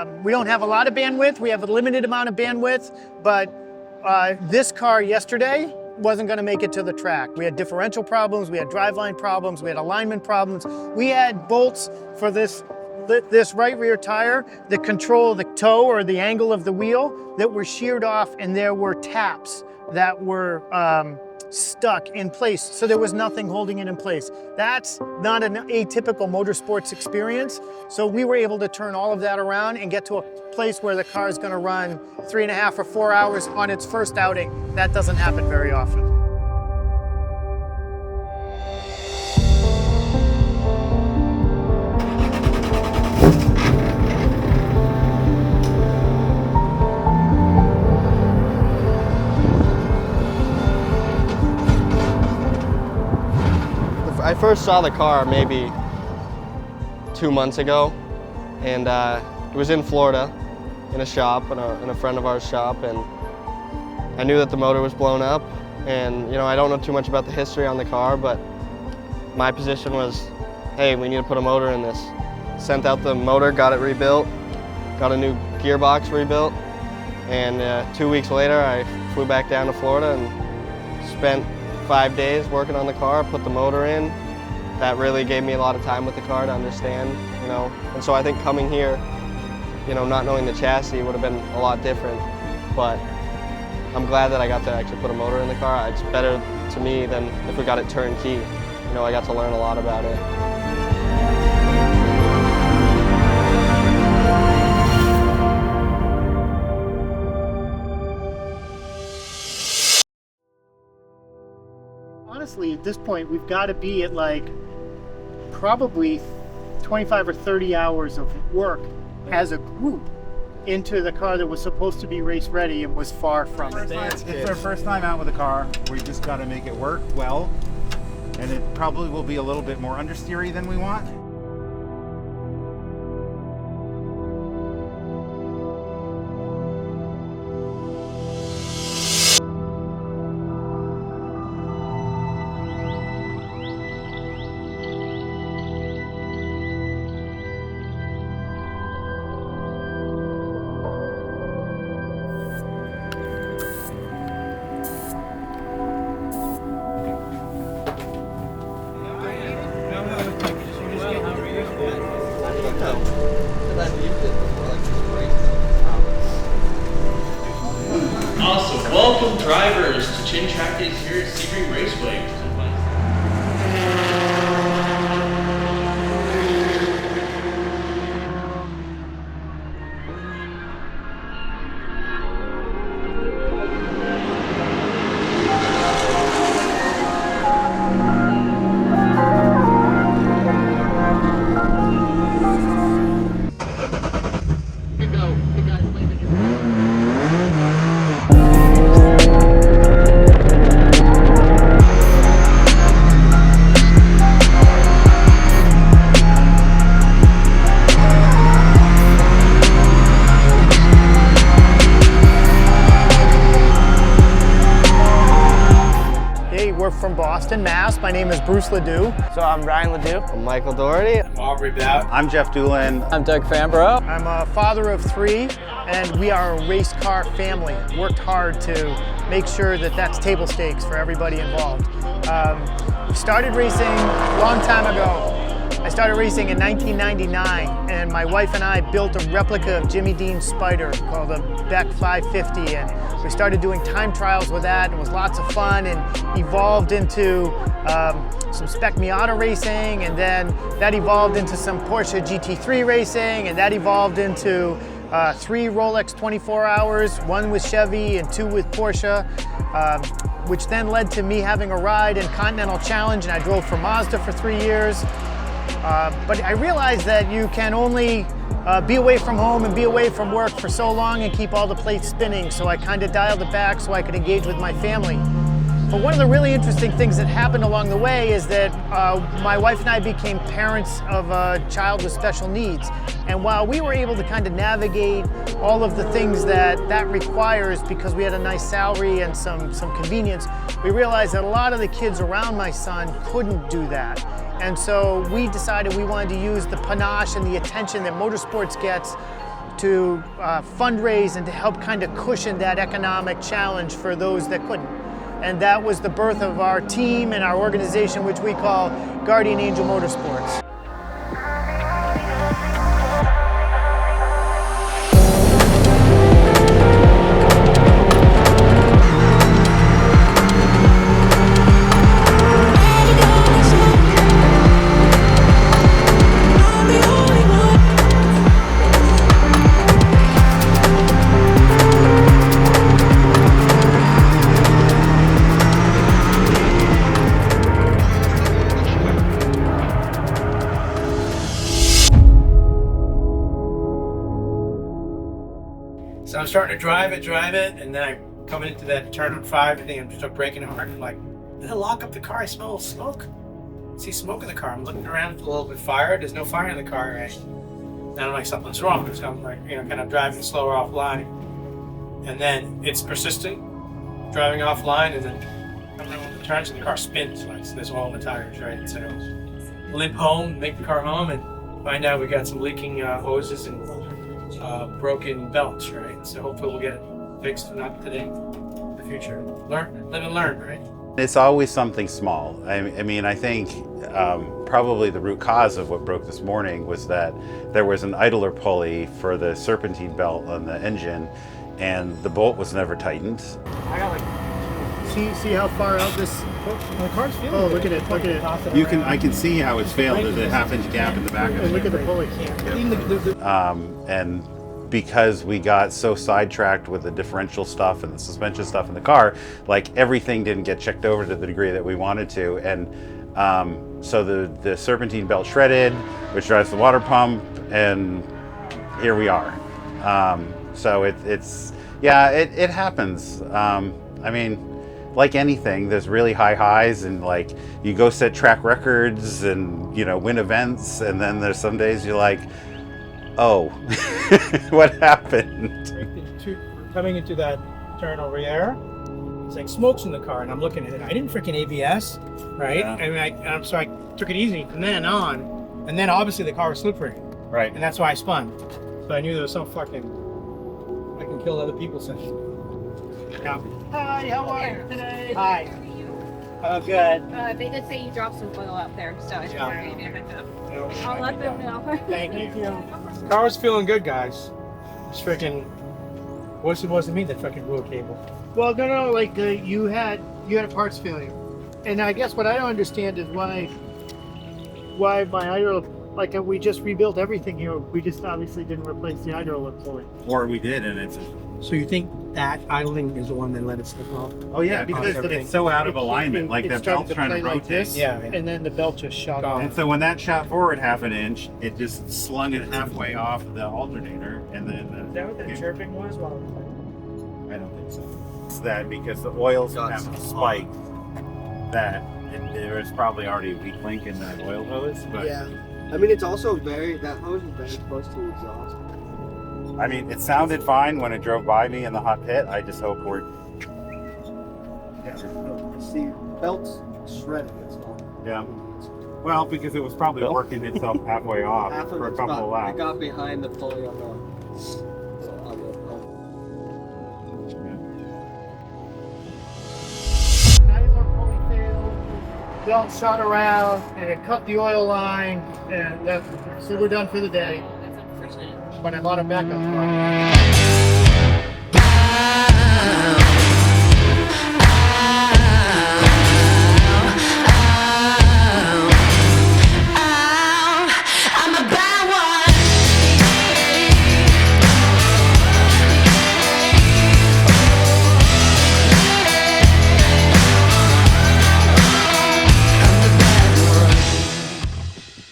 We don't have a lot of bandwidth. We have a limited amount of bandwidth, but this car yesterday wasn't going to make it to the track. We had differential problems, we had driveline problems, we had alignment problems. We had bolts for this right rear tire that control the toe or the angle of the wheel that were sheared off, and there were taps that were stuck in place, so there was nothing holding it in place. That's not an atypical motorsports experience, so we were able to turn all of that around and get to a place where the car is going to run 3.5 or 4 hours on its first outing. That doesn't happen very often. I first saw the car maybe 2 months ago, and it was in Florida in a shop, in a friend of ours shop, and I knew that the motor was blown up, and you know, I don't know too much about the history on the car, but my position was, hey, we need to put a motor in this. Sent out the motor, got it rebuilt, got a new gearbox rebuilt, and 2 weeks later I flew back down to Florida and spent 5 days working on the car, put the motor in. That really gave me a lot of time with the car to understand, you know. And so I think coming here, you know, not knowing the chassis would have been a lot different. But I'm glad that I got to actually put a motor in the car. It's better to me than if we got it turnkey. You know, I got to learn a lot about it. Honestly, at this point, we've got to be at like probably 25 or 30 hours of work as a group into the car that was supposed to be race ready and was far from it. It's our first time out with the car. We just got to make it work well, and it probably will be a little bit more understeery than we want. Awesome. Welcome, drivers, to Chin Track Days here at Sebring Raceway. We're from Boston, Mass. My name is Bruce Ledoux. So I'm Ryan Ledoux. I'm Michael Doherty. I'm Aubrey Bout. I'm Jeff Doolin. I'm Doug Fambro. I'm a father of 3, and we are a race car family. Worked hard to make sure that that's table stakes for everybody involved. We started racing a long time ago. I started racing in 1999, and my wife and I built a replica of Jimmy Dean's Spider called a Beck 550, and we started doing time trials with that, and it was lots of fun, and evolved into some Spec Miata racing, and then that evolved into some Porsche GT3 racing, and that evolved into 3 Rolex 24 hours, 1 with Chevy and 2 with Porsche, which then led to me having a ride in Continental Challenge, and I drove for Mazda for 3 years. But I realized that you can only be away from home and be away from work for so long and keep all the plates spinning, so I kind of dialed it back so I could engage with my family. But one of the really interesting things that happened along the way is that my wife and I became parents of a child with special needs. And while we were able to kind of navigate all of the things that requires, because we had a nice salary and some convenience, we realized that a lot of the kids around my son couldn't do that. And so we decided we wanted to use the panache and the attention that motorsports gets to fundraise and to help kind of cushion that economic challenge for those that couldn't. And that was the birth of our team and our organization, which we call Guardian Angel Motorsports. So I'm starting to drive it, and then I'm coming into that turn on 5, and I'm just braking hard. I'm like, did I lock up the car? I smell smoke. I see smoke in the car. I'm looking around, it's a little bit fired. There's no fire in the car, right? And I'm like, something's wrong. So I'm like, kind of driving slower offline. And then it's persistent, driving offline, and then coming around the turns, and the car spins. Like, so there's oil in the tires, right? So limp home, make the car home, and find out we got some leaking hoses and broken belts, right? So hopefully we'll get it fixed, not today, in the future. Learn, live and learn, right? It's always something small. I mean, I think probably the root cause of what broke this morning was that there was an idler pulley for the serpentine belt on the engine, and the bolt was never tightened. I got like, see how far out this? The car's feeling. Oh, look at it! Look at it! I can see how it's failed. There's a half-inch gap in the back of it. And look at the pulley. And because we got so sidetracked with the differential stuff and the suspension stuff in the car, like everything didn't get checked over to the degree that we wanted to. And so the serpentine belt shredded, which drives the water pump, and here we are. So it happens. I mean, like anything, there's really high highs, and like you go set track records and win events, and then there's some days you're like, oh, what happened? Coming into that turn over there, it's like smokes in the car, and I'm looking at it. I didn't freaking ABS, right? Yeah. I mean, so I took it easy from then on, and then obviously the car was slippery, Right. and that's why I spun. So I knew there was some fucking, I can kill other people since. Yeah. Hi, how are you today? Hi. Oh, good. They did say you dropped some oil out there, so I just Yeah. wanted to give you a heads up. I'll let them know. Thank you. Car was feeling good, guys. It's freaking. Worse it was to me, that fucking rear cable. Well, no, like you had a parts failure, and I guess what I don't understand is why my idler, like we just rebuilt everything here. We just obviously didn't replace the idler pulley. Or we did, and it's. So you think that idling is the one that let it slip off? Oh yeah, because it's so out of alignment. Like that belt's trying to play like rotate. this, Yeah. and then the belt just shot Gone. off. And so when that shot forward half an inch, it just slung it halfway off the alternator, and then. Is that what that chirping was? I don't think so. It's that because the oils have spiked, that there was probably already a weak link in that oil hose. But Yeah. I mean, it's also that hose is very close to the exhaust. I mean, it sounded fine when it drove by me in the hot pit. I just hope we're. See, belt's shredded. It's not. Yeah. Well, because it was probably working itself halfway off Half of for a it's couple of got, laps. it got behind the pulley on the. Idler pulley failed, belt shot around, and it cut the oil line, and so we're done for the day. That's unfortunate. But I bought a backup car.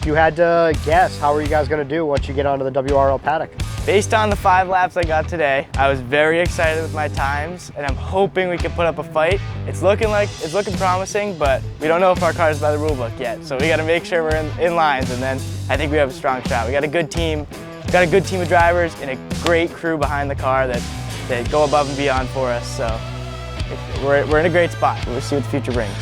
You had to guess, how are you guys going to do once you get onto the WRL paddock? Based on the 5 laps I got today, I was very excited with my times, and I'm hoping we can put up a fight. It's looking promising, but we don't know if our car's by the rule book yet. So we got to make sure we're in lines, and then I think we have a strong shot. We got a good team. We got a good team of drivers and a great crew behind the car that go above and beyond for us. So we're in a great spot. We'll see what the future brings.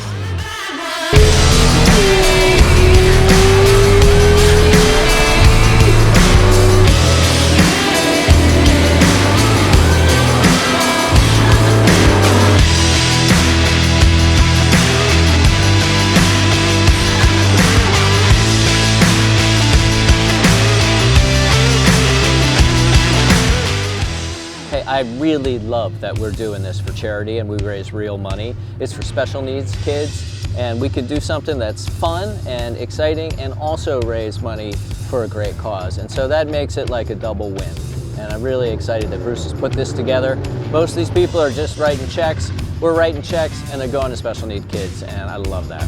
I really love that we're doing this for charity and we raise real money. It's for special needs kids, and we could do something that's fun and exciting and also raise money for a great cause. And so that makes it like a double win. And I'm really excited that Bruce has put this together. Most of these people are just writing checks. We're writing checks and they're going to special need kids, and I love that.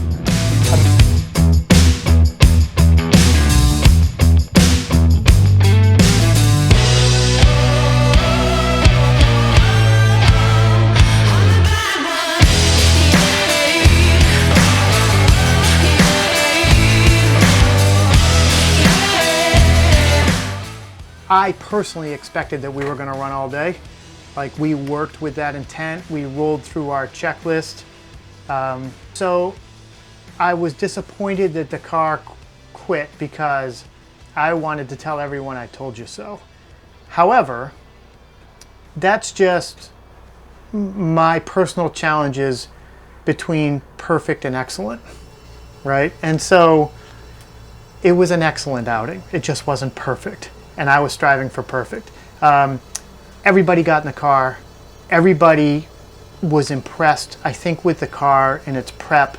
I personally expected that we were going to run all day. Like, we worked with that intent. We rolled through our checklist. So I was disappointed that the car quit because I wanted to tell everyone I told you so. However, that's just my personal challenges between perfect and excellent, right? And so it was an excellent outing. It just wasn't perfect. And I was striving for perfect. Everybody got in the car. Everybody was impressed, I think, with the car and its prep.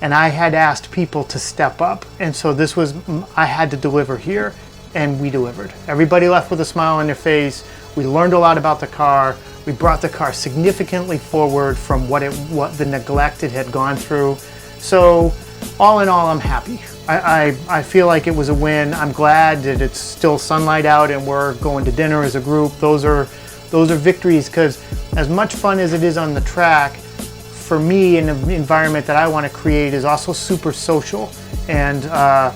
And I had asked people to step up. And so this was, I had to deliver here, and we delivered. Everybody left with a smile on their face. We learned a lot about the car. We brought the car significantly forward from what the neglect it had gone through. So all in all, I'm happy. I feel like it was a win. I'm glad that it's still sunlight out and we're going to dinner as a group. Those are victories, because as much fun as it is on the track, for me, in the environment that I want to create is also super social, and I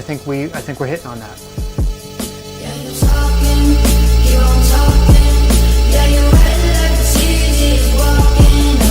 think we're hitting on that. Yeah, you're talking, keep on talking. Yeah, you're right like the seas is walking.